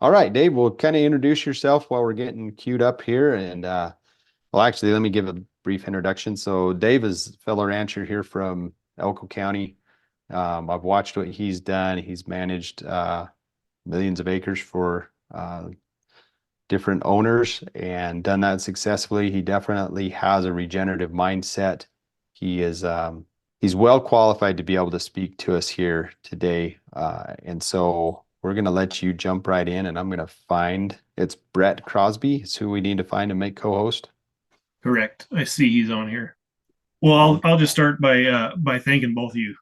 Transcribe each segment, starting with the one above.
All right, Dave, we'll kind of introduce yourself while we're getting queued up here. And well, actually, let me give a brief introduction. So Dave is a fellow rancher here from Elko County. I've watched what he's done. He's managed millions of acres for different owners and done that successfully. He definitely has a regenerative mindset. He is he's well qualified to be able to speak to us here today. And so we're going to let you jump right in, and I'm going to find it's Brett Crosby. It's who we need to find and make co-host. Correct. I see he's on here. Well, I'll just start by thanking both of you,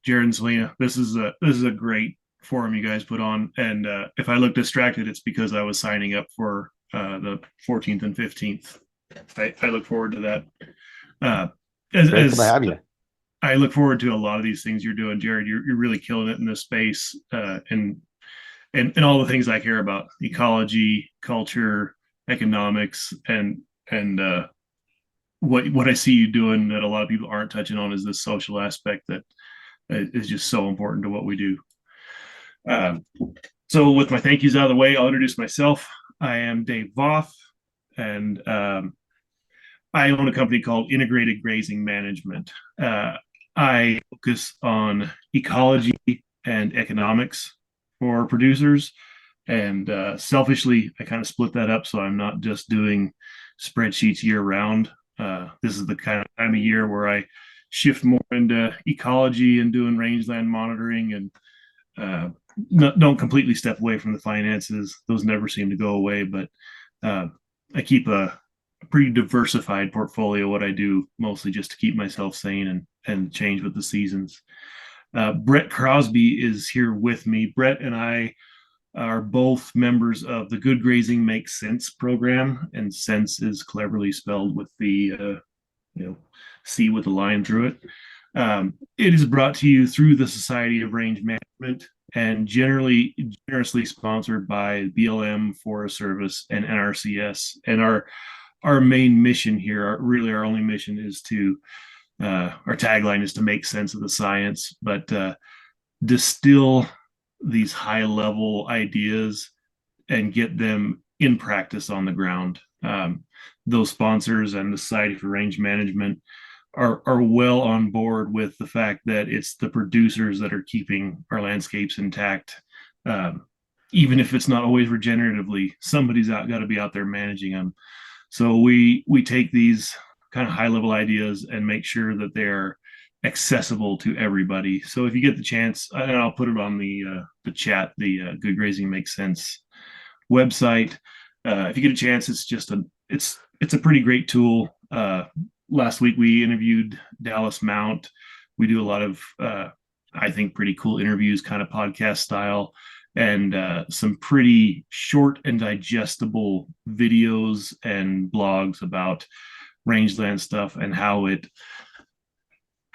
Jared and Selena. This is a great forum you guys put on, and if I look distracted, it's because I was signing up for the 14th and 15th. I look forward to that. Uh, Grateful to as have you. I look forward to a lot of these things you're doing, Jared. You're really killing it in this space, and all the things I care about: ecology, culture, economics, and what I see you doing that a lot of people aren't touching on is this social aspect that is just so important to what we do. Um, so with my thank yous out of the way, I'll introduce myself. I am Dave Voth, and I own a company called Integrated Grazing Management. I focus on ecology and economics for producers. And selfishly, I kind of split that up so I'm not just doing spreadsheets year round. This is the kind of time of year where I shift more into ecology and doing rangeland monitoring and don't completely step away from the finances. Those never seem to go away, but uh, I keep a pretty diversified portfolio. What I do mostly just to keep myself sane and change with the seasons. Brett Crosby is here with me. Brett and I are both members of the Good Grazing Makes Sense program, and sense is cleverly spelled with the C with a line through it. It is brought to you through the Society of Range Management and generously sponsored by BLM, Forest Service, and NRCS. And our main mission here, our only mission is to our tagline is to make sense of the science, but distill these high level ideas and get them in practice on the ground. Those sponsors and the Society for Range Management are well on board with the fact that it's the producers that are keeping our landscapes intact. Even if it's not always regeneratively, somebody's got to be out there managing them. So we take these kind of high level ideas and make sure that they're accessible to everybody. So if you get the chance, and I'll put it on the chat, the Good Grazing Makes Sense website. If you get a chance, it's a pretty great tool. Last week we interviewed Dallas Mount. We do a lot of I think pretty cool interviews, kind of podcast style, and some pretty short and digestible videos and blogs about rangeland stuff and how it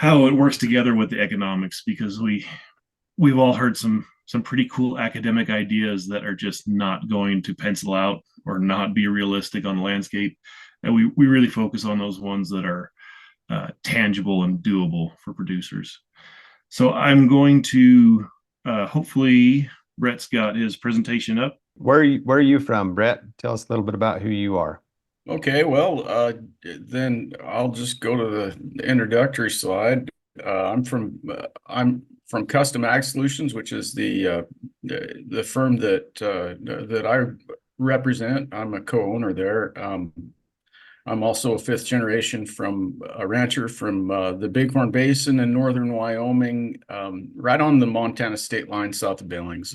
works together with the economics, because we've all heard some pretty cool academic ideas that are just not going to pencil out or not be realistic on the landscape, and we really focus on those ones that are tangible and doable for producers. So I'm going to hopefully Brett's got his presentation up. Where are you from, Brett? Tell us a little bit about who you are. Okay, well, then I'll just go to the introductory slide. I'm from Custom Ag Solutions, which is the firm that I represent. I'm a co-owner there. I'm also a fifth generation from a rancher from the Bighorn Basin in northern Wyoming, right on the Montana state line south of Billings.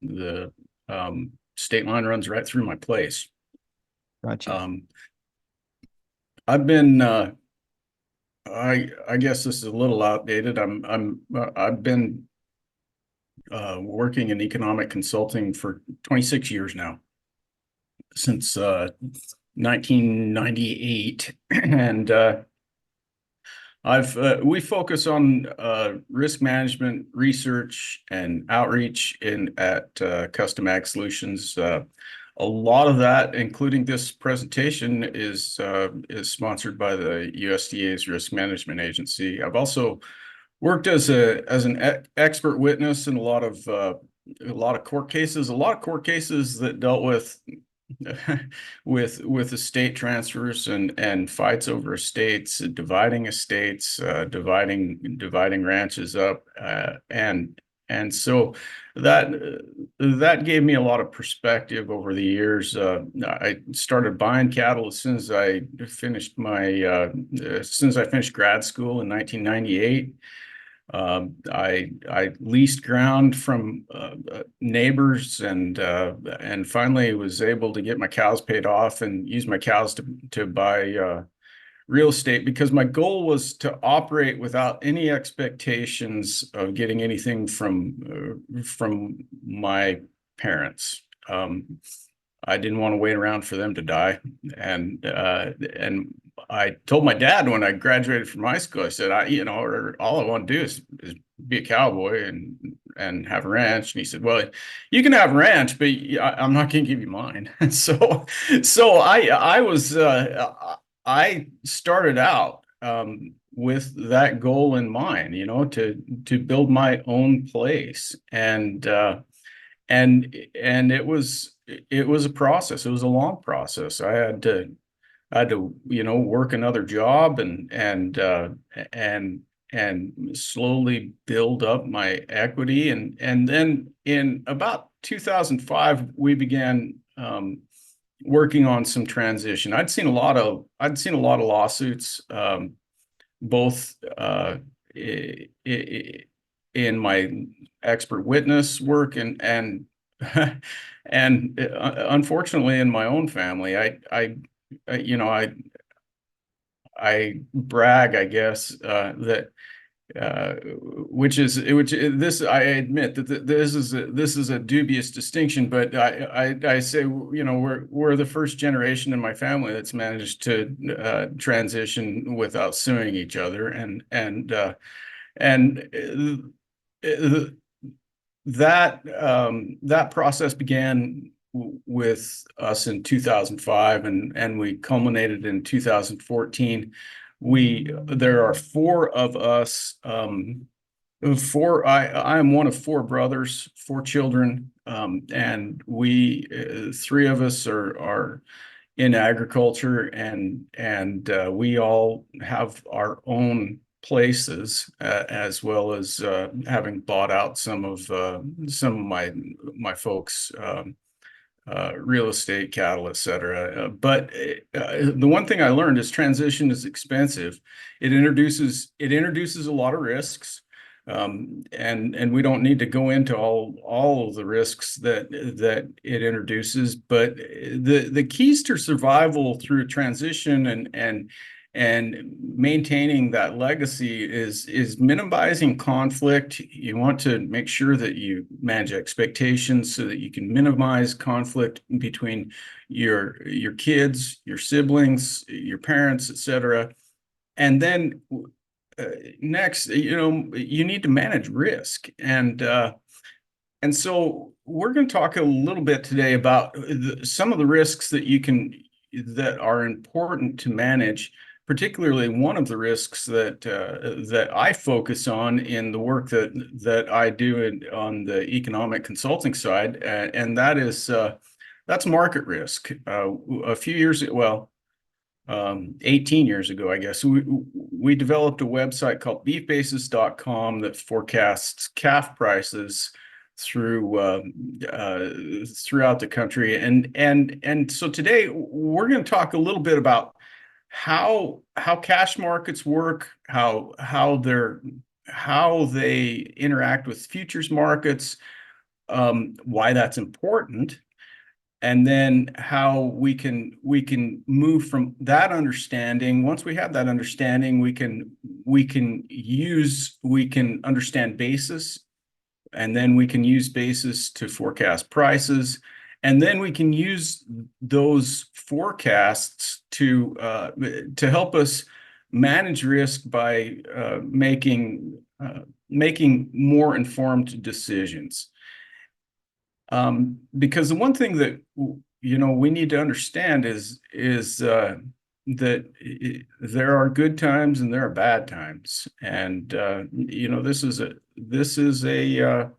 The state line runs right through my place. Gotcha. I've been I guess this is a little outdated. I've been working in economic consulting for 26 years now, since 1998, and we focus on risk management, research, and outreach at Custom Ag Solutions. A lot of that, including this presentation, is sponsored by the USDA's Risk Management Agency. I've also worked as an expert witness in a lot of lot of court cases, that dealt with with estate transfers and fights over estates, dividing estates, dividing ranches up, and so that gave me a lot of perspective over the years. I started buying cattle as soon as I finished grad school in 1998. I leased ground from neighbors, and finally was able to get my cows paid off and use my cows to buy real estate, because my goal was to operate without any expectations of getting anything from my parents. I didn't want to wait around for them to die, and I told my dad when I graduated from high school, I said, all I want to do is be a cowboy and have a ranch. And he said, well, you can have a ranch, but I'm not going to give you mine. And so I started out with that goal in mind, to build my own place, and it was a process. It was a long process. I had to work another job and slowly build up my equity, and then in about 2005 we began working on some transition. I'd seen a lot of lawsuits, both in my expert witness work and and unfortunately in my own family. I brag, I guess, that which I admit that this is a dubious distinction, but I say, we're the first generation in my family that's managed to transition without suing each other, and that process began with us in 2005, and we culminated in 2014. There are four of us. I am one of four brothers, four children, and we three of us are in agriculture, and we all have our own places, as well as having bought out some of my folks' real estate, cattle, etc. But the one thing I learned is transition is expensive. It introduces a lot of risks, and we don't need to go into all of the risks that it introduces. But the keys to survival through transition and maintaining that legacy is minimizing conflict. You want to make sure that you manage expectations so that you can minimize conflict between your kids, your siblings, your parents, etc. And then next, you need to manage risk. And so we're going to talk a little bit today about some of the risks that are important to manage. Particularly, one of the risks that I focus on in the work that I do on the economic consulting side, and that's market risk. A few years ago, well, 18 years ago, I guess, we developed a website called beefbasis.com that forecasts calf prices throughout the country, and so today we're going to talk a little bit about how cash markets work, how they interact with futures markets, why that's important, and then how we can move from that understanding. Once we have that understanding, we can understand basis, and then we can use basis to forecast prices. And then we can use those forecasts to help us manage risk by making more informed decisions. Because the one thing that we need to understand is that there are good times and there are bad times, and this is a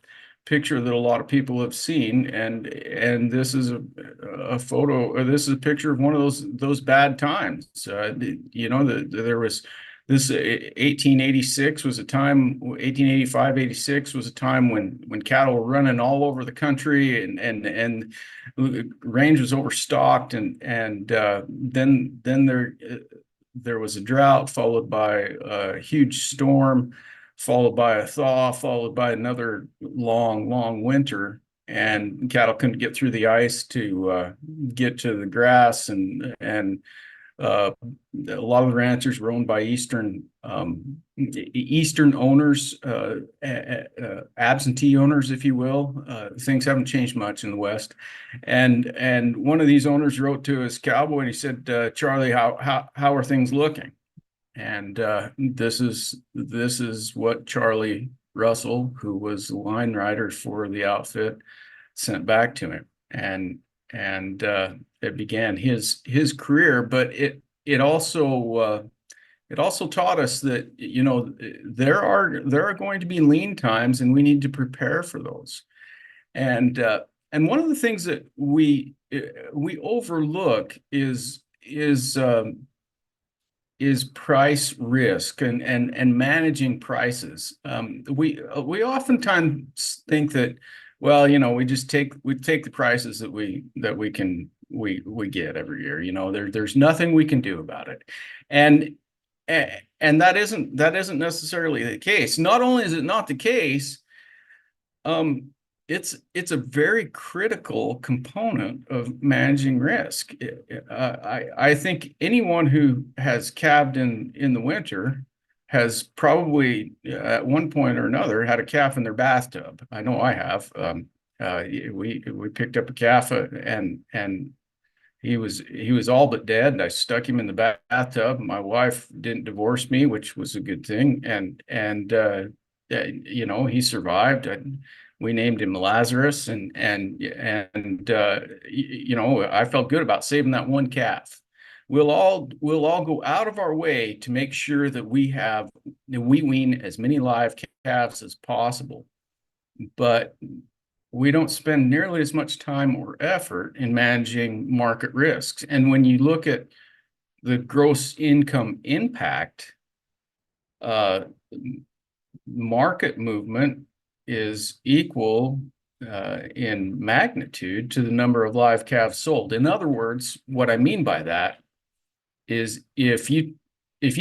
picture that a lot of people have seen, and this is a photo, or this is a picture of one of those bad times. There was this 1886 was a time, 1885, 86 was a time when cattle were running all over the country, and range was overstocked, and then there was a drought followed by a huge storm, followed by a thaw, followed by another long winter, and cattle couldn't get through the ice to get to the grass, and a lot of the ranchers were owned by Eastern owners, absentee owners, if you will. Things haven't changed much in the West, and one of these owners wrote to his cowboy and he said, "Charlie, how are things looking?" And this is what Charlie Russell, who was the line rider for the outfit, sent back to him, and it began his career. But it also taught us that there are going to be lean times, and we need to prepare for those. And one of the things that we overlook is price risk and managing prices. We oftentimes think that, well, we take the prices that we get every year. There's nothing we can do about it, and that isn't necessarily the case. Not only is it not the case, it's a very critical component of managing risk. I think anyone who has calved in the winter has probably at one point or another had a calf in their bathtub. I know I have. We picked up a calf, and he was all but dead. And I stuck him in the bathtub. My wife didn't divorce me, which was a good thing, and he survived. We named him Lazarus, and I felt good about saving that one calf. We'll all go out of our way to make sure that we wean as many live calves as possible, but we don't spend nearly as much time or effort in managing market risks. And when you look at the gross income impact, market movement is equal in magnitude to the number of live calves sold. In other words, what I mean by that is if you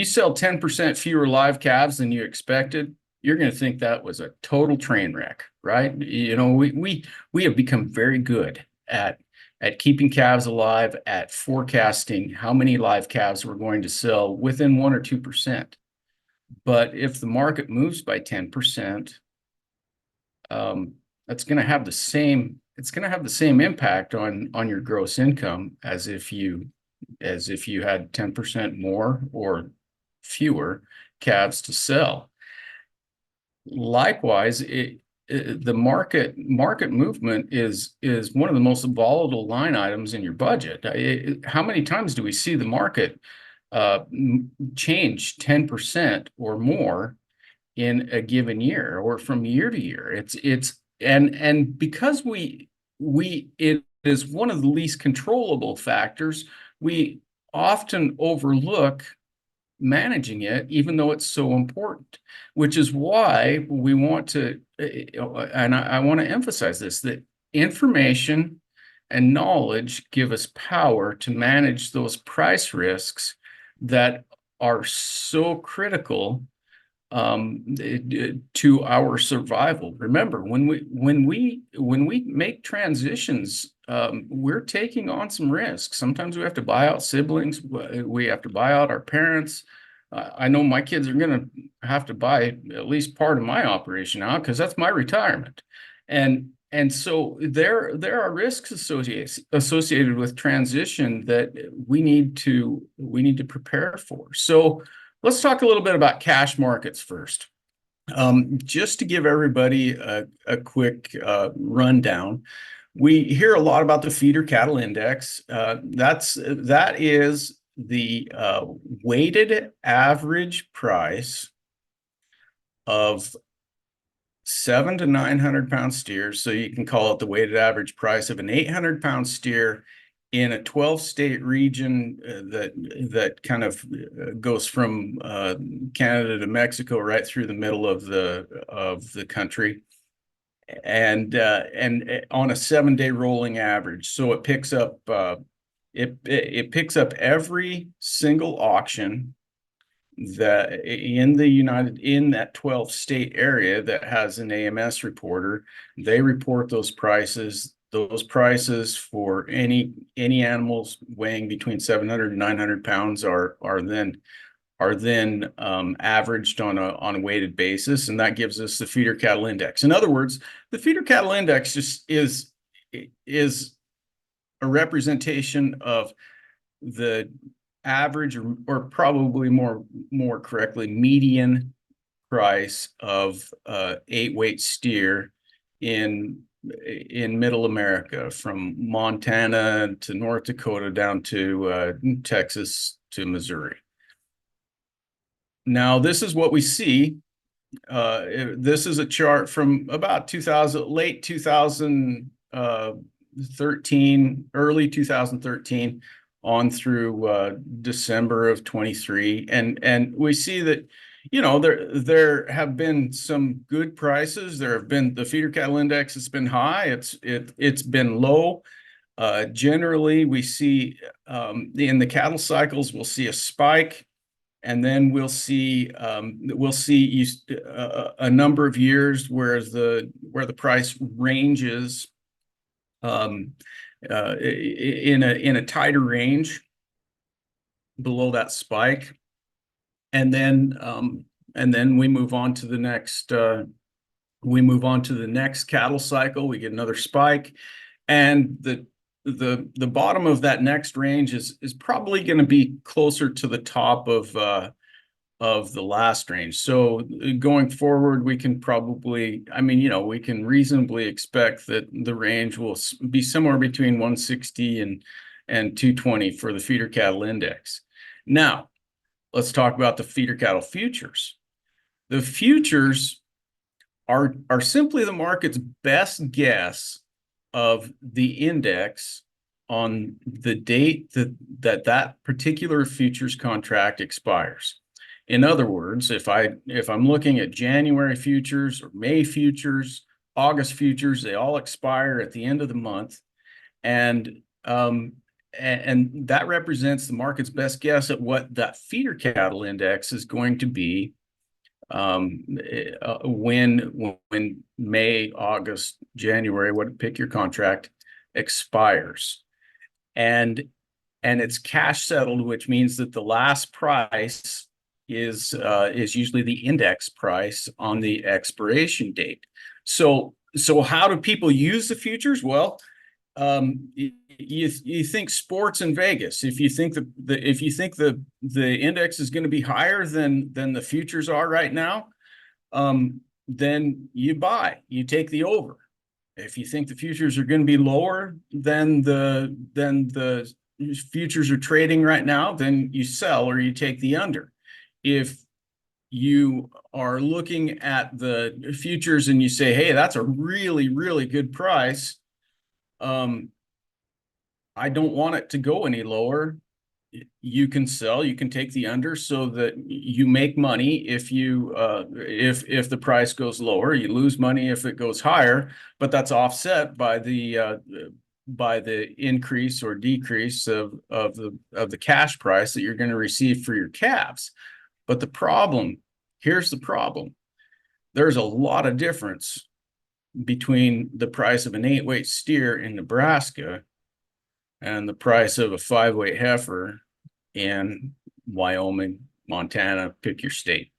sell 10% fewer live calves than you expected, you're going to think that was a total train wreck, right? We have become very good at keeping calves alive, at forecasting how many live calves we're going to sell within 1 or 2%. But if the market moves by 10%, that's going to have the same impact on your gross income as if you had 10% more or fewer calves to sell. Likewise, the market movement is one of the most volatile line items in your budget. How many times do we see the market change 10% or more in a given year, or from year to year? And because it is one of the least controllable factors, we often overlook managing it, even though it's so important, which is why we want to, and I want to emphasize this, that information and knowledge give us power to manage those price risks that are so critical to our survival. Remember, when we make transitions, we're taking on some risks. Sometimes we have to buy out siblings. We have to buy out our parents. I know my kids are going to have to buy at least part of my operation out because that's my retirement. And so there are risks associated with transition that we need to prepare for. So let's talk a little bit about cash markets first. Just to give everybody a quick rundown, we hear a lot about the feeder cattle index. That is the weighted average price of 7 to 900 pound steers. So you can call it the weighted average price of an 800 pound steer in a 12 state region that kind of goes from Canada to Mexico, right through the middle of the country, and on a 7-day rolling average. So it picks up it picks up every single auction that in that 12 state area that has an AMS reporter. They report those prices. Those prices for any animals weighing between 700 and 900 pounds are then averaged on a weighted basis, and that gives us the feeder cattle index. In other words, the feeder cattle index just is a representation of the average, or probably more correctly, median price of 8-weight steer in middle America, from Montana to North Dakota down to Texas to Missouri. Now, this is what we see. This is a chart from about late 2013, early 2013 on through December of 23. And we see that, there have been some good prices. There have been, the feeder cattle index has been high. It's been low. Generally, we see in the cattle cycles, we'll see a spike, and then we'll see a number of years where the price ranges in a tighter range below that spike, and then we move on to the next cattle cycle. We get another spike, and the bottom of that next range is probably going to be closer to the top of the last range. So going forward, we can probably, we can reasonably expect that the range will be somewhere between 160 and 220 for the feeder cattle index. Now, let's talk about the feeder cattle futures. The futures are simply the market's best guess of the index on the date that particular futures contract expires. In other words, if I'm looking at January futures or May futures, August futures, they all expire at the end of the month, and that represents the market's best guess at what that feeder cattle index is going to be when May, August, January, pick your contract, expires. And it's cash settled, which means that the last price is usually the index price on the expiration date. So how do people use the futures? Well, you think sports in Vegas. If you think the index is going to be higher than the futures are right now, then you buy. You take the over. If you think the futures are going to be lower than the futures are trading right now, then you sell or you take the under. If you are looking at the futures and you say, hey, that's a really, really good price, I don't want it to go any lower, you can sell, you can take the under, so that you make money if the price goes lower. You lose money if it goes higher, but that's offset by the increase or decrease of the cash price that you're going to receive for your calves. But here's the problem. There's a lot of difference between the price of an 8-weight steer in Nebraska and the price of a 5-weight heifer in Wyoming, Montana, pick your state.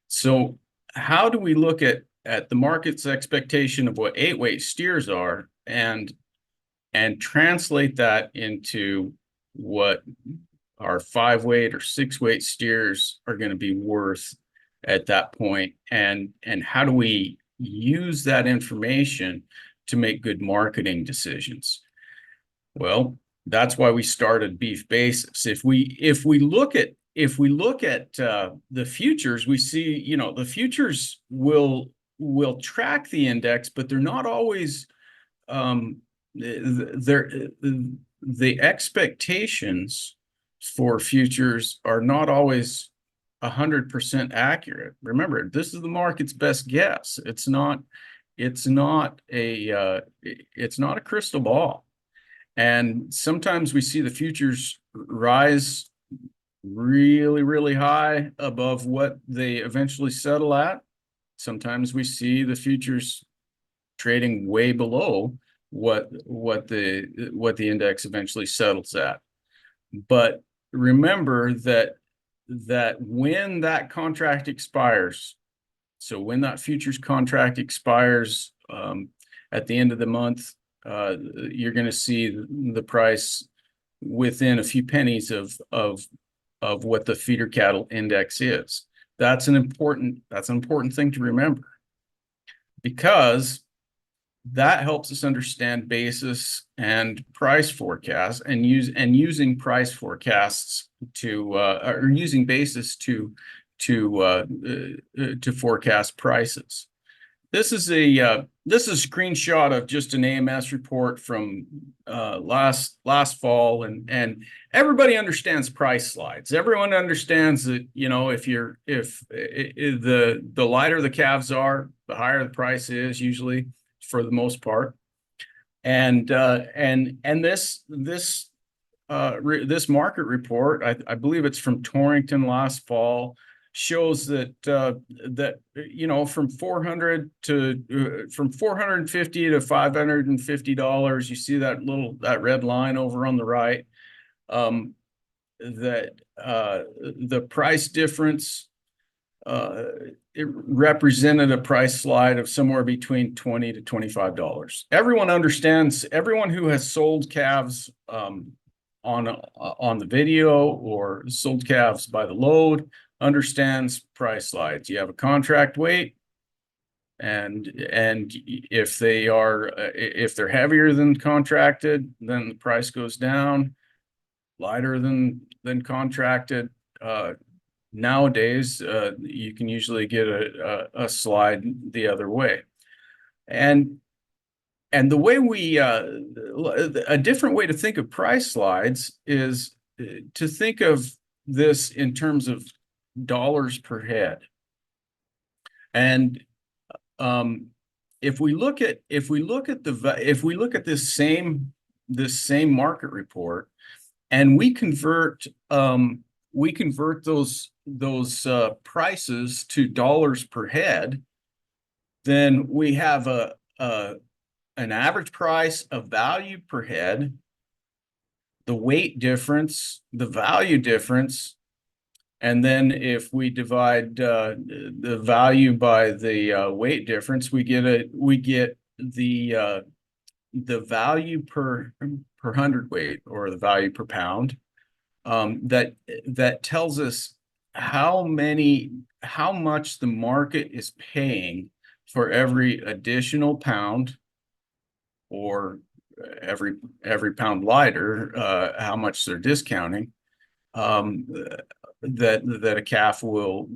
So how do we look at the market's expectation of what 8-weight steers are and translate that into what our 5-weight or 6-weight steers are going to be worth at that point? And how do we use that information to make good marketing decisions? Well, that's why we started Beef Basics. If we look at the futures, we see, the futures will will track the index, but they're not always the expectations for futures are not always 100% accurate. Remember, this is the market's best guess. It's not a crystal ball. And sometimes we see the futures rise really, really high above what they eventually settle at. Sometimes we see the futures trading way below what the index eventually settles at. But remember that when that contract expires, so when that futures contract expires at the end of the month, you're going to see the price within a few pennies of what the feeder cattle index is. That's an important thing to remember, because that helps us understand basis and price forecasts, and using price forecasts to or using basis to forecast prices. This is a screenshot of just an AMS report from last fall, and everybody understands price slides. Everyone understands that, you know, if the lighter the calves are, the higher the price is usually, for the most part. And this market report, I believe it's from Torrington last fall, shows that you know, from $450 to $550, you see that red line over on the right, that the price difference, it represented a price slide of somewhere between $20 to $25. Everyone understands, everyone who has sold calves on the video or sold calves by the load understands price slides. You have a contract weight, and if they're heavier than contracted, then the price goes down. Lighter than contracted, nowadays, you can usually get a slide the other way. And the way a different way to think of price slides is to think of this in terms of dollars per head. And if we look at this same market report, and we convert those prices to dollars per head, then we have an average price, a value per head, the weight difference, the value difference, and then if we divide the value by the weight difference, we get the value per hundredweight, or the value per pound. That tells us how much the market is paying for every additional pound, or every pound lighter, how much they're discounting, that a calf will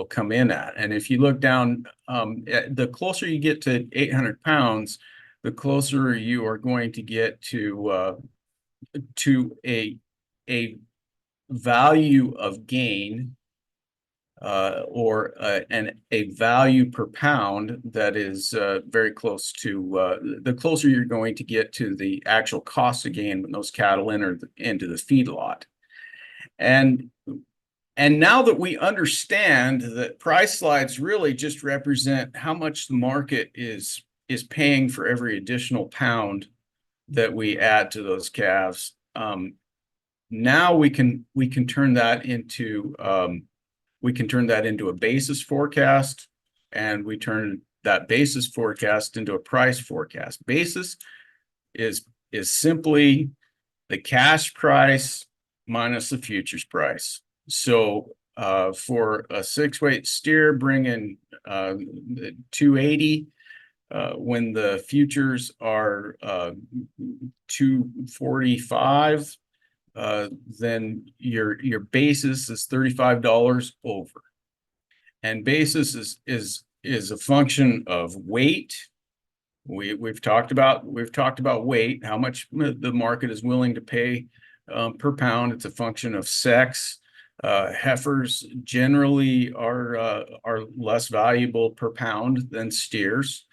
come in at. And if you look down, the closer you get to 800 pounds, the closer you are going to get to a value of gain, or a value per pound that is very close to the closer you're going to get to the actual cost of gain when those cattle enter into the feedlot. And now that we understand that price slides really just represent how much the market is paying for every additional pound that we add to those calves, now we can turn that into a basis forecast, and we turn that basis forecast into a price forecast. Basis is simply the cash price minus the futures price. So for a 6-weight steer bringing 280, when the futures are 245, then your basis is $35 over. And basis is is a function of weight. We've talked about weight, how much the market is willing to pay per pound. It's a function of sex. Heifers generally are less valuable per pound than steers.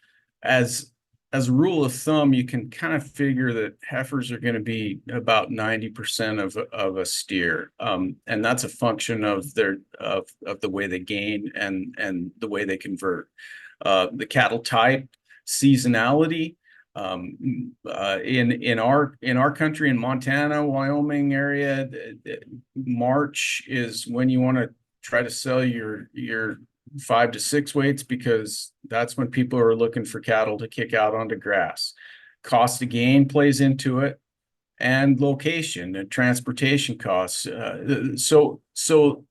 As a rule of thumb, you can kind of figure that heifers are going to be about 90% of a steer, and that's a function of the way they gain and the way they convert. The cattle type, seasonality. In our country, in Montana, Wyoming area, March is when you want to try to sell your 5 to 6 weights, because that's when people are looking for cattle to kick out onto grass. Cost of gain plays into it, and location and transportation costs. So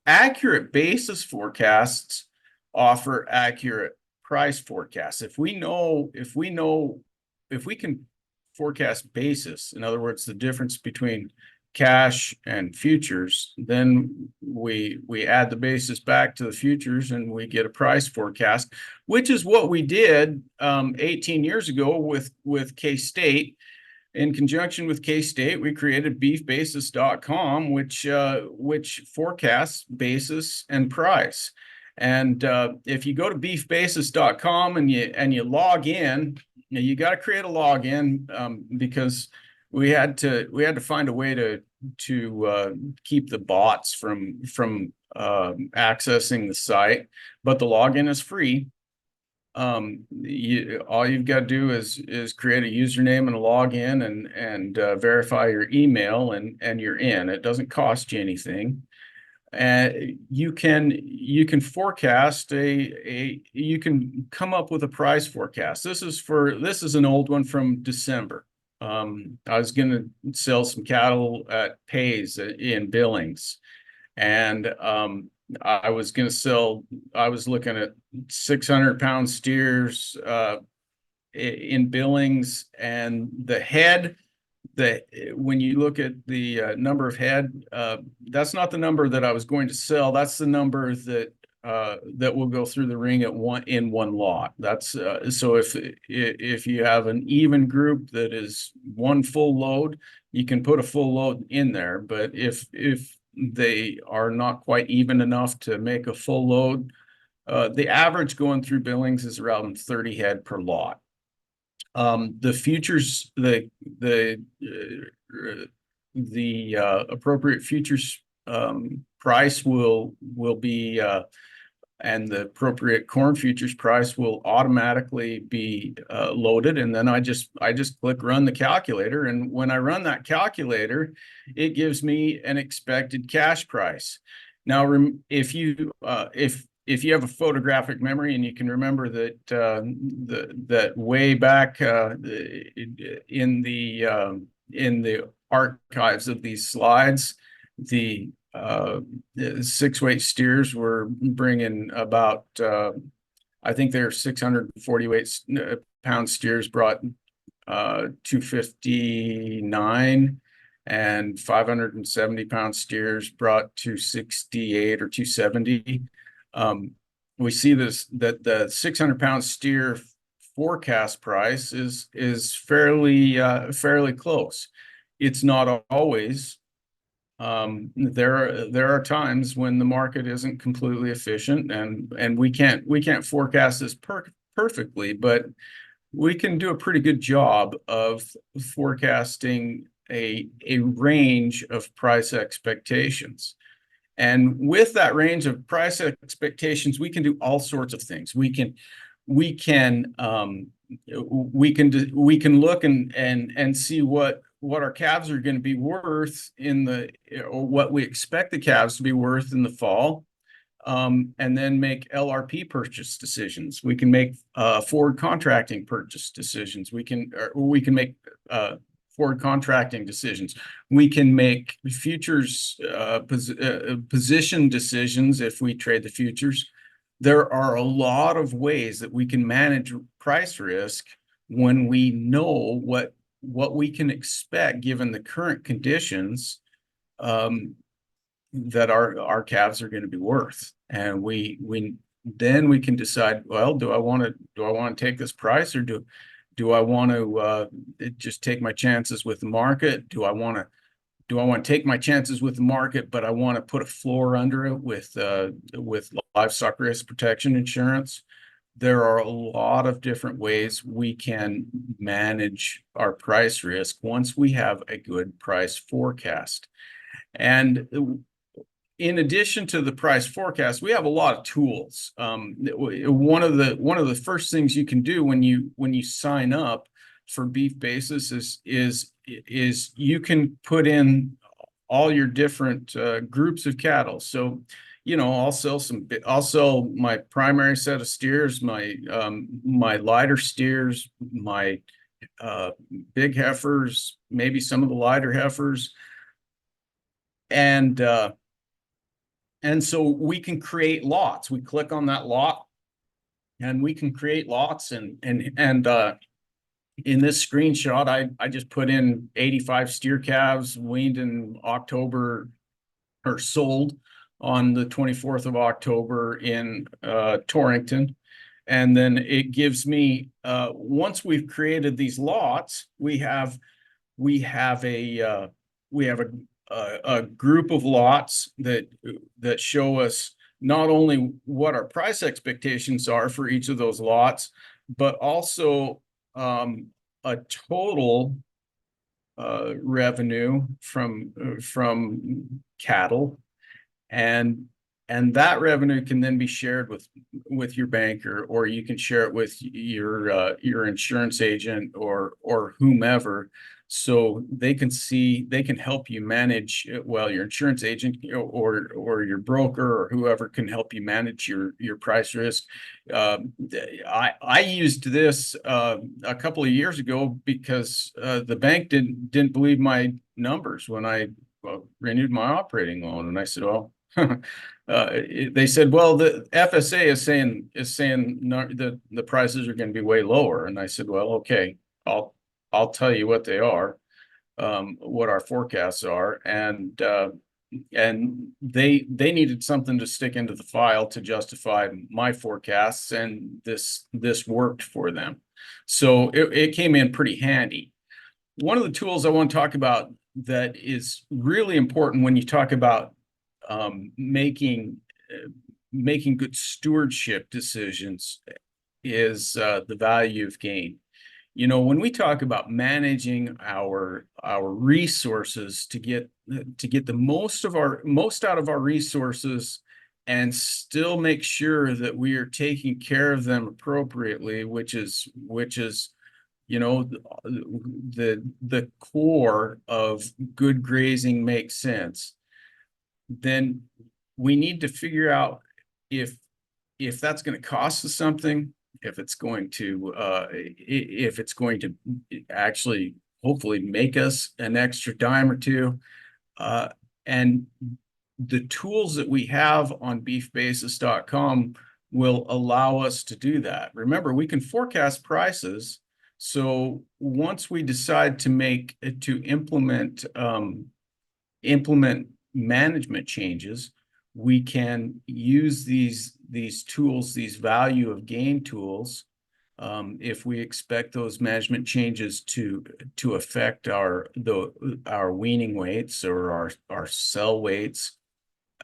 accurate basis forecasts offer accurate price forecasts. If we can forecast basis, in other words, the difference between cash and futures, then we add the basis back to the futures and we get a price forecast, which is what we did 18 years ago with K-State. In conjunction with K-State, we created beefbasis.com, which forecasts basis and price. And if you go to beefbasis.com and you log in, you got to create a login, because we had to find a way to keep the bots from accessing the site. But the login is free. All you've got to do is create a username and a login and verify your email, and you're in. It doesn't cost you anything. You can forecast you can come up with a price forecast. This is an old one from December. I was going to sell some cattle at Pays in Billings, and I was looking at 600-pound steers in Billings, and the head, when you look at the number of head, that's not the number that I was going to sell. That's the number that will go through the ring in one lot. That's so if you have an even group that is one full load, you can put a full load in there. But if they are not quite even enough to make a full load, the average going through Billings is around 30 head per lot. The futures, the appropriate futures price will be, and the appropriate corn futures price will automatically be loaded, and then I just click run the calculator, and when I run that calculator, it gives me an expected cash price. Now, if you have a photographic memory and you can remember that that way back in the archives of these slides, the 6-weight steers were bringing about I think they're 648-pound steers brought 259, and 570-pound steers brought 268 or 270. We see that the 600-pound steer forecast price is fairly close. It's not always. There are times when the market isn't completely efficient, and we can't forecast this perfectly, but we can do a pretty good job of forecasting a range of price expectations. And with that range of price expectations, we can do all sorts of things. We can look and see what our calves are going to be worth or what we expect the calves to be worth in the fall, and then make LRP purchase decisions. We can make forward contracting purchase decisions. We can make forward contracting decisions. We can make futures position decisions if we trade the futures. There are a lot of ways that we can manage price risk when we know what we can expect given the current conditions that our calves are going to be worth. And we then we can decide, well, do I want to take this price, or do I want to just take my chances with the market? Do I want to take my chances with the market, but I want to put a floor under it with livestock risk protection insurance? There are a lot of different ways we can manage our price risk once we have a good price forecast. And in addition to the price forecast, we have a lot of tools. One of the first things you can do when you sign up for Beef Basis is you can put in all your different groups of cattle. So, I'll sell my primary set of steers, my lighter steers, my big heifers, maybe some of the lighter heifers, and so we can create lots. We click on that lot, and we can create lots. And in this screenshot, I just put in 85 steer calves weaned in October, or sold on the 24th of October in Torrington. And then it gives me, once we've created these lots, we have a group of lots that show us not only what our price expectations are for each of those lots, but also a total revenue from cattle, and that revenue can then be shared with your banker, or you can share it with your insurance agent or whomever, so they can help you manage, well, your insurance agent or your broker or whoever can help you manage your price risk. I used this a couple of years ago because the bank didn't believe my numbers when I renewed my operating loan, and I said, well, they said, well, the FSA is saying that the prices are going to be way lower, and I said, well, okay, I'll tell you what they are, what our forecasts are, and they needed something to stick into the file to justify my forecasts, and this worked for them, so it came in pretty handy. One of the tools I want to talk about that is really important when you talk about making good stewardship decisions is the value of gain. When we talk about managing our resources to get the most out of our resources and still make sure that we are taking care of them appropriately, which is the core of good grazing makes sense, then we need to figure out if that's going to cost us something, if it's going to actually hopefully make us an extra dime or two, and the tools that we have on beefbasis.com will allow us to do that. Remember, we can forecast prices, so once we decide to implement management changes, we can use these tools, these value of gain tools, if we expect those management changes to affect our weaning weights or our cell weights,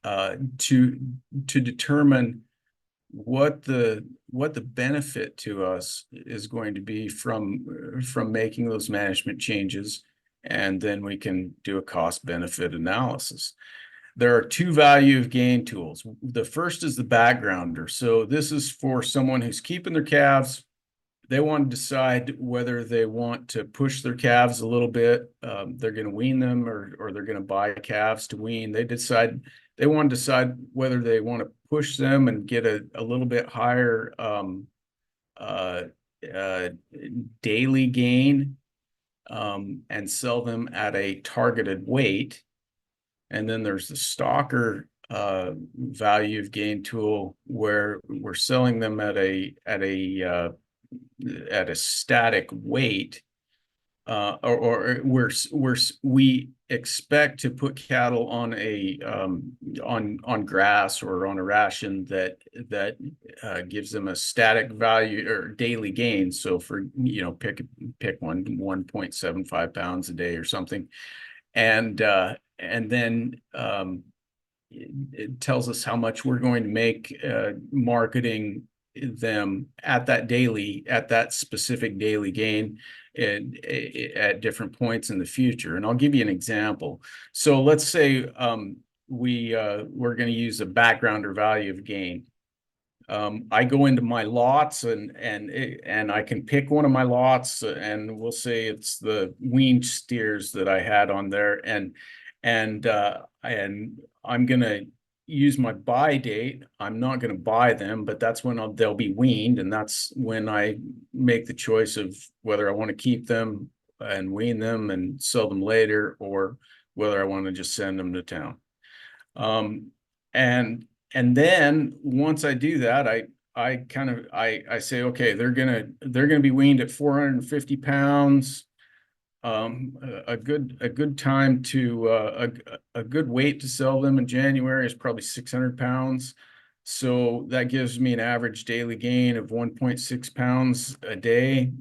to determine what the benefit to us is going to be from making those management changes, and then we can do a cost benefit analysis. There are two value of gain tools. The first is the backgrounder. So this is for someone who's keeping their calves. They want to decide whether they want to push their calves a little bit. They're going to wean them, or they're going to buy calves to wean. They want to decide whether they want to push them and get a little bit higher daily gain, and sell them at a targeted weight. And then there's the stalker value of gain tool, where we're selling them at a static weight, we expect to put cattle on a on grass or on a ration that gives them a static value or daily gain. So for pick 1.75 pounds a day or something, and then it tells us how much we're going to make marketing them at that specific daily gain at different points in the future. And I'll give you an example. So let's say we're going to use a backgrounder value of gain. I go into my lots and I can pick one of my lots, and we'll say it's the weaned steers that I had on there, and I'm gonna use my buy date. I'm not gonna buy them, but that's when they'll be weaned, and that's when I make the choice of whether I want to keep them and wean them and sell them later, or whether I want to just send them to town. And then once I do that, I say, okay, they're gonna be weaned at 450 pounds. A good time to a good weight to sell them in January is probably 600 pounds. So that gives me an average daily gain of 1.6 pounds a day.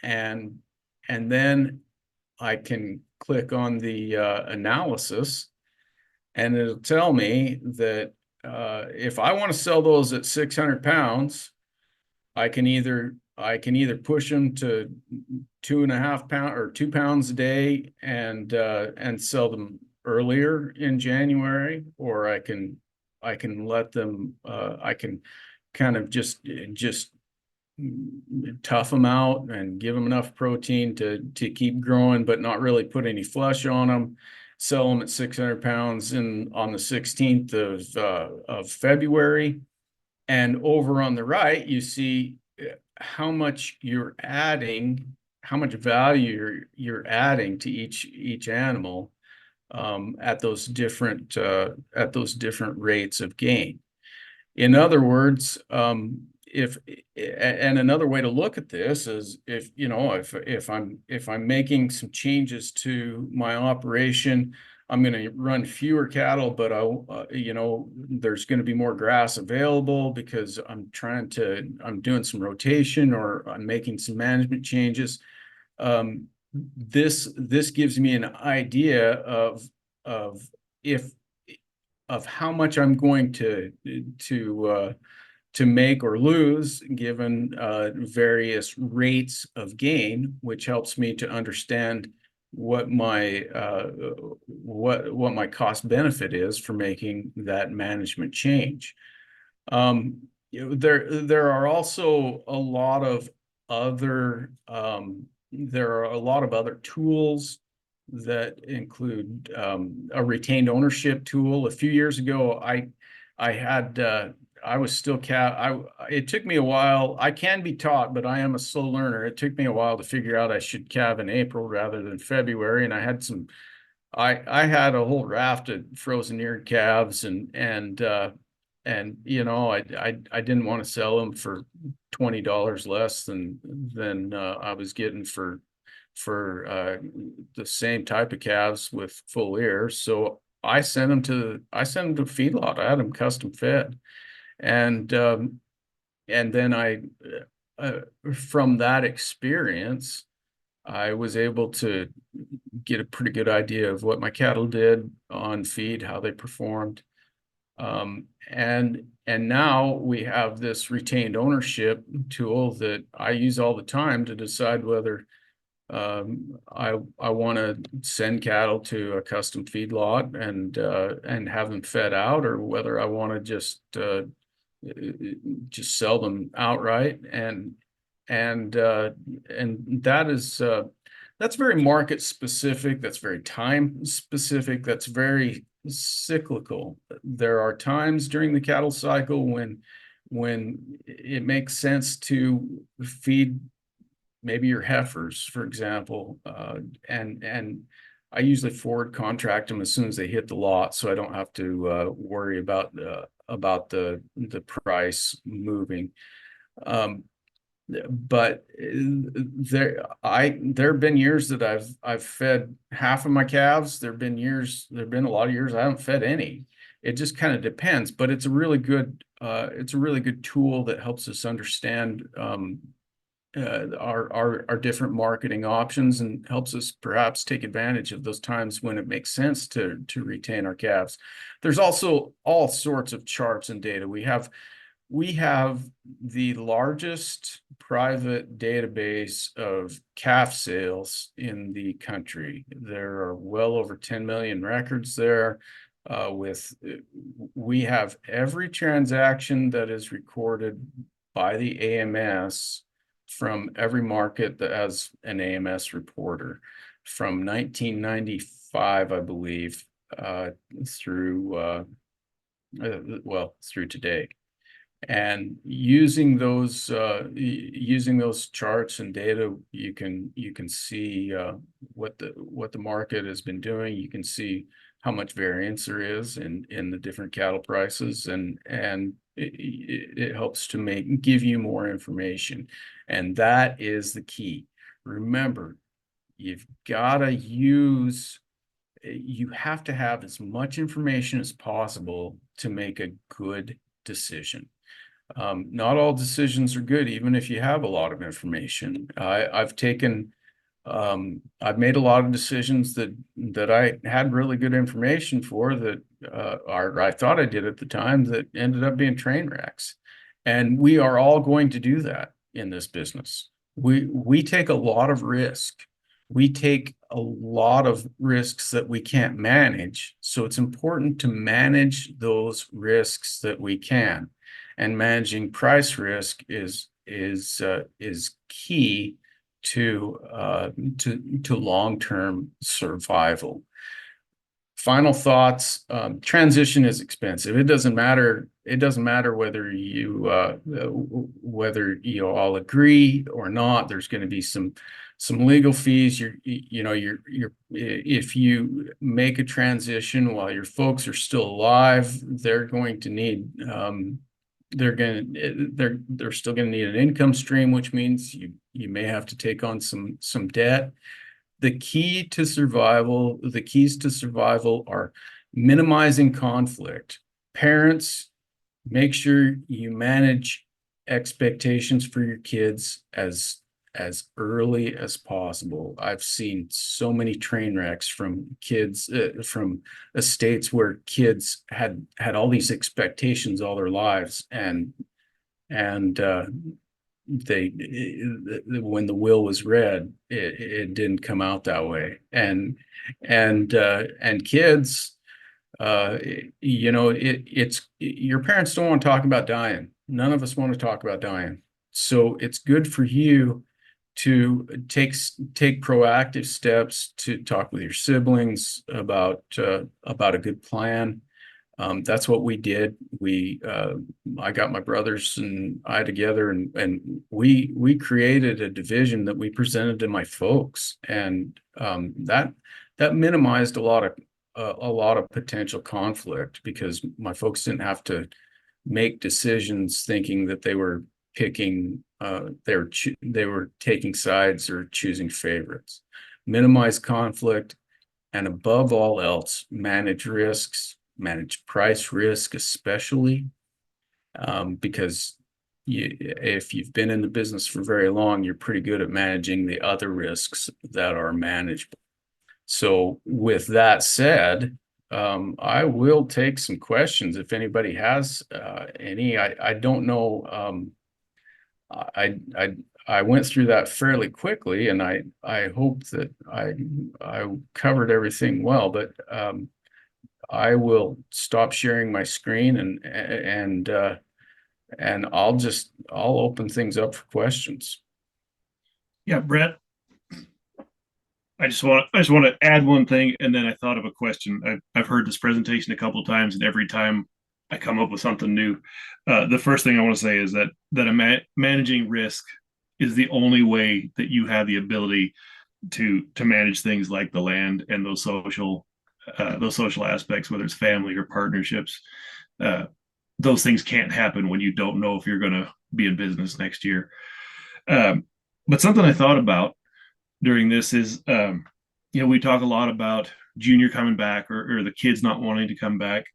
And then I can click on the analysis, and it'll tell me that if I want to sell those at 600 pounds, I can either push them to 2.5 pounds or 2 pounds a day and sell them earlier in January, or I can let them I can kind of just tough them out and give them enough protein to keep growing, but not really put any flesh on them. Sell them at 600 pounds on the 16th of February. And over on the right, you see how much how much value you're adding to each animal at those different rates of gain. In other words, another way to look at this is if I'm making some changes to my operation, I'm going to run fewer cattle, but there's going to be more grass available because I'm doing some rotation, or I'm making some management changes. This gives me an idea of how much I'm going to make or lose given various rates of gain, which helps me to understand what my cost benefit is for making that management change. There are also a lot of other tools that include a retained ownership tool. A few years ago, I was still it took me a while. I can be taught, but I am a slow learner. It took me a while to figure out I should calve in April rather than February. And I had I had a whole raft of frozen eared calves, and I didn't want to sell them for $20 less than I was getting for the same type of calves with full ears. So I sent them to feedlot. I had them custom fed. And then from that experience, I was able to get a pretty good idea of what my cattle did on feed, how they performed. And now we have this retained ownership tool that I use all the time to decide whether I want to send cattle to a custom feedlot and have them fed out, or whether I want to just sell them outright. And that's very market specific. That's very time specific. That's very cyclical. There are times during the cattle cycle when it makes sense to feed maybe your heifers, for example, and I usually forward contract them as soon as they hit the lot, so I don't have to worry about the price moving. but there have been years that I've fed half of my calves. There have been a lot of years I haven't fed any. It just kind of depends, but it's a really good tool that helps us understand our different marketing options, and helps us perhaps take advantage of those times when it makes sense to retain our calves. There's also all sorts of charts and data. We have the largest private database of calf sales in the country. There are well over 10 million records there. We have every transaction that is recorded by the AMS from every market that has an AMS reporter from 1995, I believe, through today. And using those charts and data, you can see what the market has been doing. You can see how much variance there is in the different cattle prices, and it helps to give you more information. And that is the key. Remember, you have to have as much information as possible to make a good decision. Not all decisions are good, even if you have a lot of information. I've made a lot of decisions that I had really good information for, that or I thought I did at the time, that ended up being train wrecks. And we are all going to do that in this business. We take a lot of risk. We take a lot of risks that we can't manage. So it's important to manage those risks that we can. And managing price risk is key to long-term survival. Final thoughts: transition is expensive. It doesn't matter whether you all agree or not. There's going to be some legal fees. If you make a transition while your folks are still alive, they're going to need they're still going to need an income stream, which means you may have to take on some debt. The keys to survival are minimizing conflict. Parents, make sure you manage expectations for your kids as early as possible. I've seen so many train wrecks from kids, from estates where kids had all these expectations all their lives, and when the will was read, it didn't come out that way. And kids, it's your parents don't want to talk about dying. None of us want to talk about dying. So it's good for you to take proactive steps to talk with your siblings about a good plan. That's what we did. I got my brothers and I together, and we created a division that we presented to my folks, and that minimized a lot of potential conflict, because my folks didn't have to make decisions thinking that they were picking, they were taking sides or choosing favorites. Minimize conflict, and above all else, manage risks. Manage price risk, especially because if you've been in the business for very long, you're pretty good at managing the other risks that are manageable. So with that said, I will take some questions if anybody has any. I don't know. I went through that fairly quickly, and I hope that I covered everything well, but I will stop sharing my screen, and I'll open things up for questions. Yeah, Brett, I just want to add one thing, and then I thought of a question. I've heard this presentation a couple of times, and every time I come up with something new, the first thing I want to say is that managing risk is the only way that you have the ability to manage things like the land and those social aspects, whether it's family or partnerships. Those things can't happen when you don't know if you're going to be in business next year. But something I thought about during this is, we talk a lot about Junior coming back, or the kids not wanting to come back.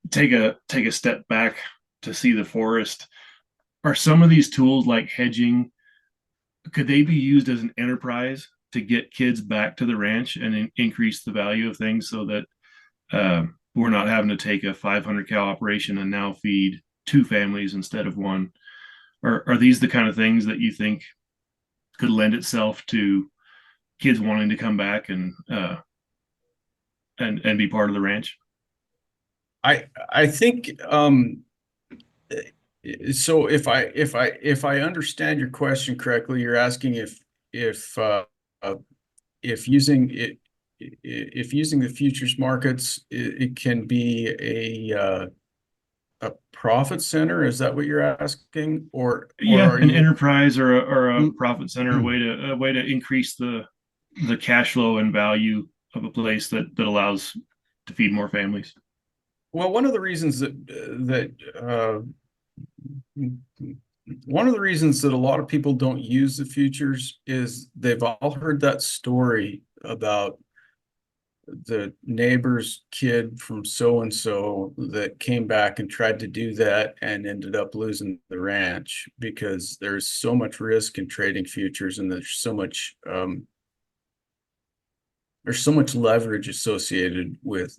Take a step back to see the forest. Are some of these tools like hedging, could they be used as an enterprise to get kids back to the ranch and increase the value of things, so that we're not having to take a 500 cow operation and now feed two families instead of one? Or are these the kind of things that you think could lend itself to kids wanting to come back and be part of the ranch? I think so. If I understand your question correctly, you're asking if using the futures markets, it can be a profit center. Is that what you're asking, or Yeah, are an you? enterprise or a Mm, profit center, a way to increase the cash flow and value of a place that allows to feed more families. Well, one of the reasons that a lot of people don't use the futures is they've all heard that story about the neighbor's kid from so and so that came back and tried to do that and ended up losing the ranch, because there's so much risk in trading futures, and there's so much leverage associated with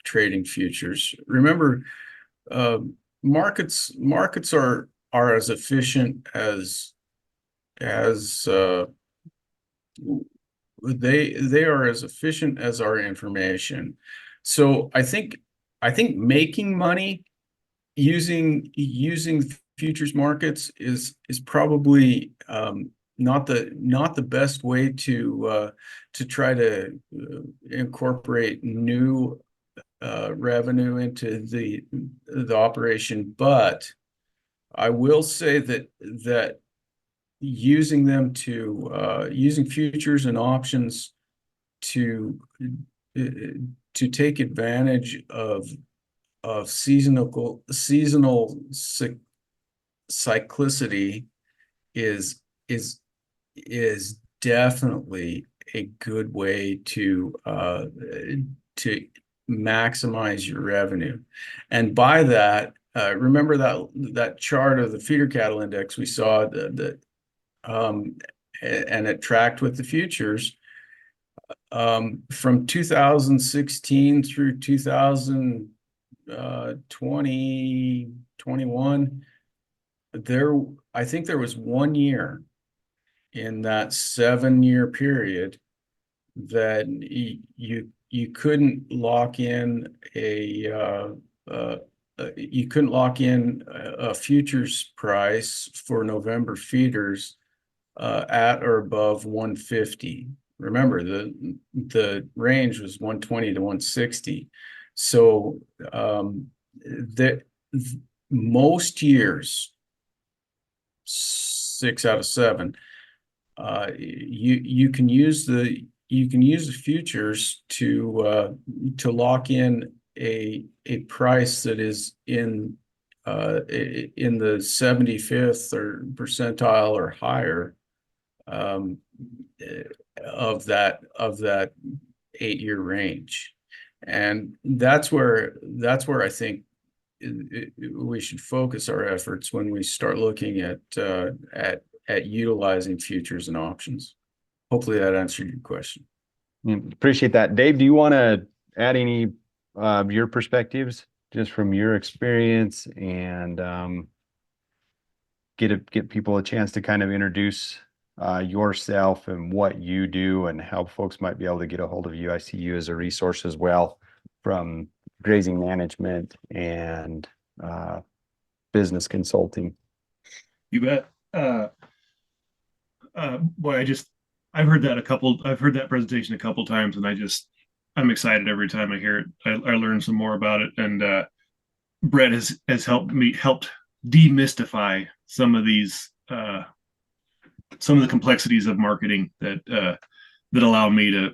trading futures. Remember, uh, markets are as efficient as they are as efficient as our information. So I think making money using futures markets is probably not the best way to try to incorporate new revenue into the operation. But I will say that using futures and options to take advantage of seasonal cyclicity is definitely a good way to maximize your revenue. And by that, remember that chart of the feeder cattle index we saw, and it tracked with the futures from 2016 through 2020, 21. I think there was 1 year in that 7-year period that you couldn't lock in a futures price for November feeders at or above 150. Remember, the range was 120 to 160. So that most years, 6 out of 7, you can use the futures to lock in a price that is in the 75th or percentile or higher of that 8-year range. And that's where I think we should focus our efforts when we start looking at utilizing futures and options. Hopefully that answered your question. Appreciate that. Dave, do you want to add any your perspectives just from your experience, and get people a chance to kind of introduce yourself and what you do and how folks might be able to get a hold of you? I see you as a resource as well, from grazing management and business consulting. You bet. Boy, I've heard that presentation a couple times, and I'm excited every time I hear it. I learn some more about it, and Brett has helped demystify some of the complexities of marketing that allow me to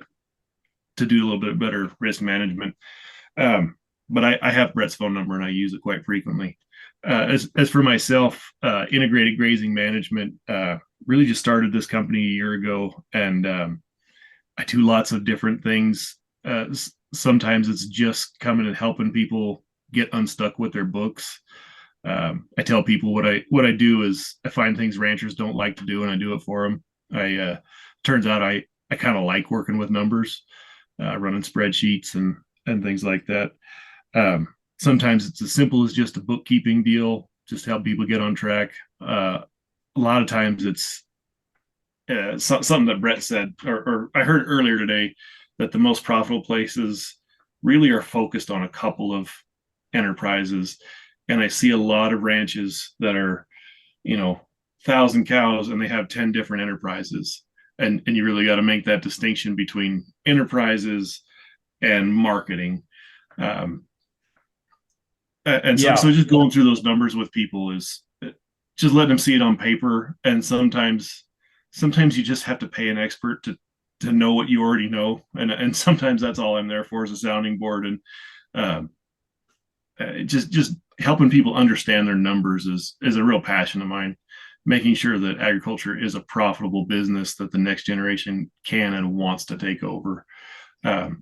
do a little bit better risk management. But I have Brett's phone number, and I use it quite frequently. As for myself, Integrated Grazing Management really just started this company a year ago, and I do lots of different things. Sometimes it's just coming and helping people get unstuck with their books. I tell people what I do is I find things ranchers don't like to do, and I do it for them. I turns out I kind of like working with numbers, running spreadsheets and things like that. Sometimes it's as simple as just a bookkeeping deal, just to help people get on track. A lot of times it's something that Brett said, or I heard earlier today, that the most profitable places really are focused on a couple of enterprises. And I see a lot of ranches that are, 1,000 cows and they have 10 different enterprises. And you really got to make that distinction between enterprises and marketing. And so, Yeah. so just going through those numbers with people is just letting them see it on paper. And sometimes you just have to pay an expert to know what you already know. And sometimes that's all I'm there for, is a sounding board. And just helping people understand their numbers is a real passion of mine. Making sure that agriculture is a profitable business that the next generation can and wants to take over. On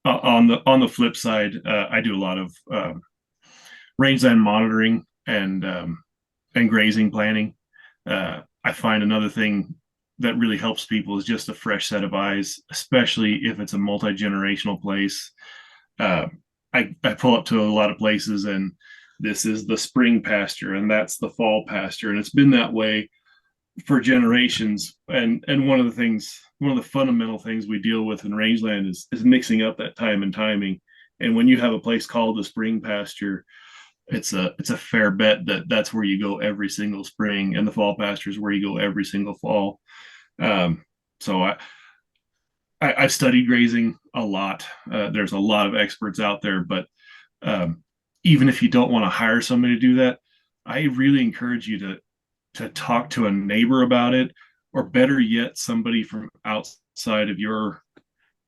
the flip side, I do a lot of rangeland monitoring and grazing planning. I find another thing that really helps people is just a fresh set of eyes, especially if it's a multi-generational place. I pull up to a lot of places, and this is the spring pasture and that's the fall pasture, and it's been that way for generations. And one of the fundamental things we deal with in rangeland is mixing up that time and timing. And when you have a place called the spring pasture, it's a fair bet that that's where you go every single spring, and the fall pasture is where you go every single fall. So I've studied grazing a lot. There's a lot of experts out there, but even if you don't want to hire somebody to do that, I really encourage you to talk to a neighbor about it, or better yet, somebody from outside of your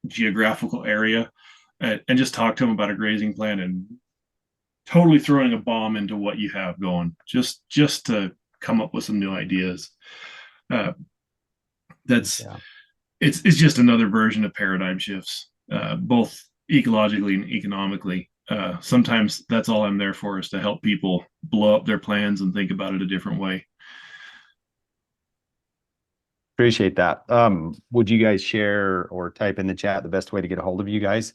geographical area, and just talk to them about a grazing plan, and totally throwing a bomb into what you have going, just to come up with some new ideas. It's just another version of paradigm shifts, both ecologically and economically. Sometimes that's all I'm there for, is to help people blow up their plans and think about it a different way. Appreciate that. Would you guys share or type in the chat the best way to get a hold of you guys?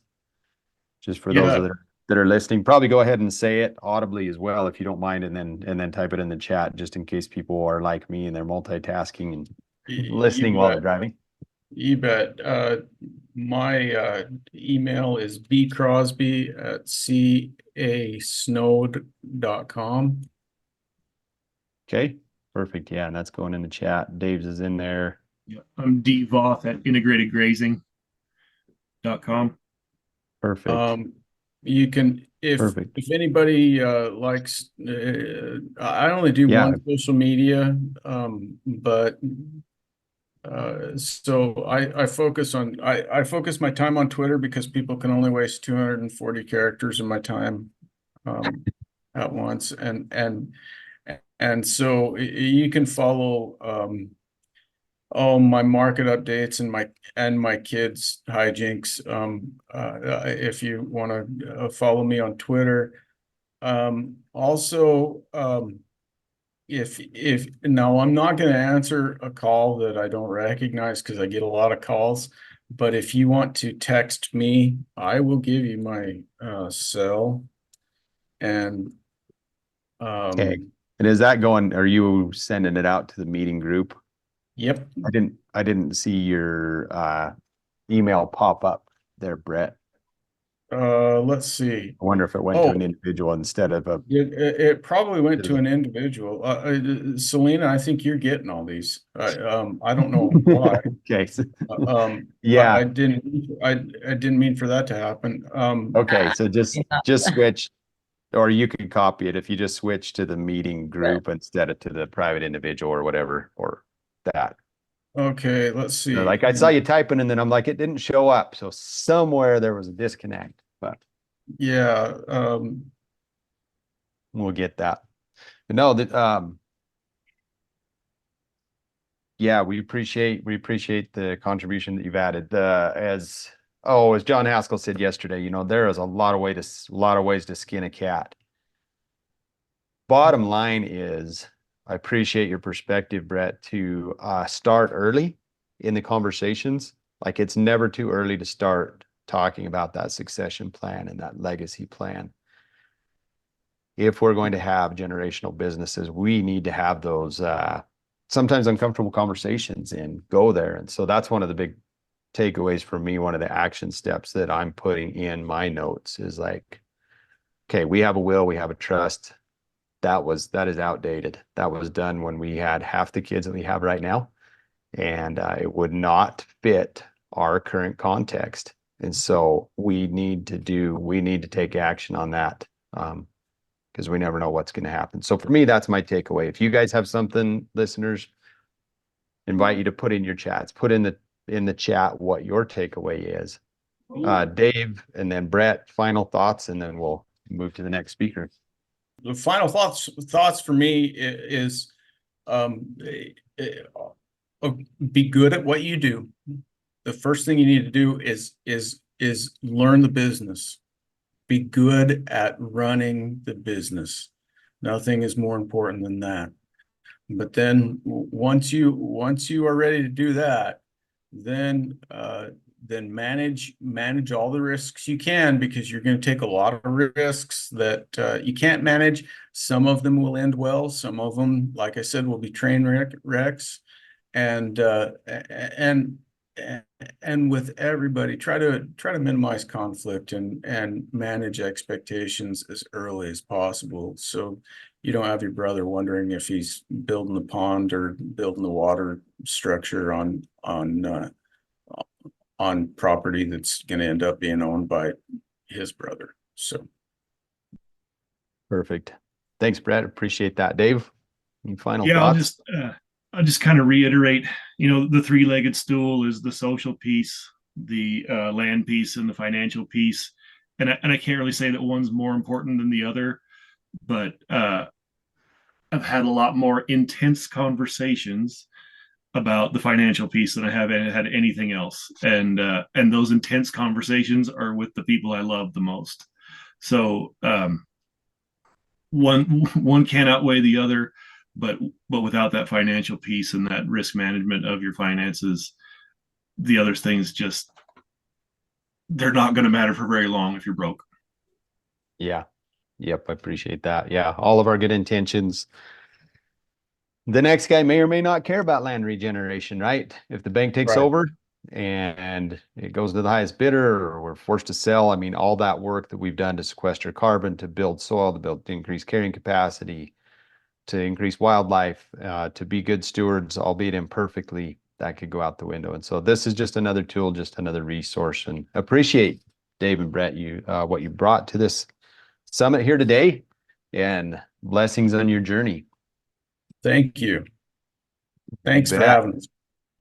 Just for those that are listening, probably go ahead and say it audibly as well, if you don't mind, and then type it in the chat, just in case people are like me and they're multitasking and listening while they're driving. You bet. My email is bcrosby@casnode.com. Okay, perfect. Yeah, and that's going in the chat. Dave's is in there. Yeah, I'm Voth at integratedgrazing.com. Perfect. You can, if anybody likes, I only do one social media, but so I focus my time on Twitter, because people can only waste 240 characters of my time at once, and so you can follow all my market updates and my kids' hijinks if you want to follow me on Twitter. Also, if now, I'm not going to answer a call that I don't recognize, because I get a lot of calls, but if you want to text me, I will give you my cell. And okay. And is that going, are you sending it out to the meeting group? Yep. I didn't see your email pop up there, Brett. Let's see. I wonder if it went to an individual instead of a. It probably went to an individual. Selena, I think you're getting all these. I don't know why. Okay. Yeah. I didn't mean for that to happen. Okay, so just switch, or you can copy it if you just switch to the meeting group instead of to the private individual or whatever, or that. Okay, let's see. Like, I saw you typing and then I'm like, it didn't show up. So somewhere there was a disconnect, but yeah. we'll get that. But no, that yeah, we appreciate the contribution that you've added. As John Haskell said yesterday, you know, there is a lot of ways to skin a cat. Bottom line is, I appreciate your perspective, Brett, to start early in the conversations. Like, it's never too early to start talking about that succession plan and that legacy plan. If we're going to have generational businesses, we need to have those sometimes uncomfortable conversations and go there. And so that's one of the big takeaways for me. One of the action steps that I'm putting in my notes is like, okay, we have a will, we have a trust. That is outdated. That was done when we had half the kids that we have right now, and it would not fit our current context. And so we need to take action on that, because we never know what's going to happen. So for me, that's my takeaway. If you guys have something, listeners, invite you to put in your chats, put in the chat what your takeaway is. Dave and then Brett, final thoughts, and then we'll move to the next speaker. The final thoughts for me is be good at what you do. The first thing you need to do is learn the business. Be good at running the business. Nothing is more important than that. But then once you are ready to do that, then manage all the risks you can, because you're going to take a lot of risks that you can't manage. Some of them will end well. Some of them, like I said, will be train wrecks. And with everybody, try to minimize conflict and manage expectations as early as possible, so you don't have your brother wondering if he's building the pond or building the water structure on property that's going to end up being owned by his brother. So Perfect. Thanks, Brett. Appreciate that. Dave, any final Yeah, thoughts? I'll just kind of reiterate, you know, the three-legged stool is the social piece, the land piece, and the financial piece. And I can't really say that one's more important than the other, but I've had a lot more intense conversations about the financial piece than I have had anything else. And those intense conversations are with the people I love the most. So one can't outweigh the other, but without that financial piece and that risk management of your finances, the other things just, they're not going to matter for very long if you're broke. Yeah. Yep. I appreciate that. Yeah. All of our good intentions. The next guy may or may not care about land regeneration, right? If the bank takes over and it goes to the highest bidder, or we're forced to sell, I mean, all that work that we've done to sequester carbon, to build soil, to increase carrying capacity, to increase wildlife, to be good stewards, albeit imperfectly, that could go out the window. And so this is just another tool, just another resource, and appreciate Dave and Brett, what you brought to this summit here today, and blessings on your journey. thank you. Thanks for having us.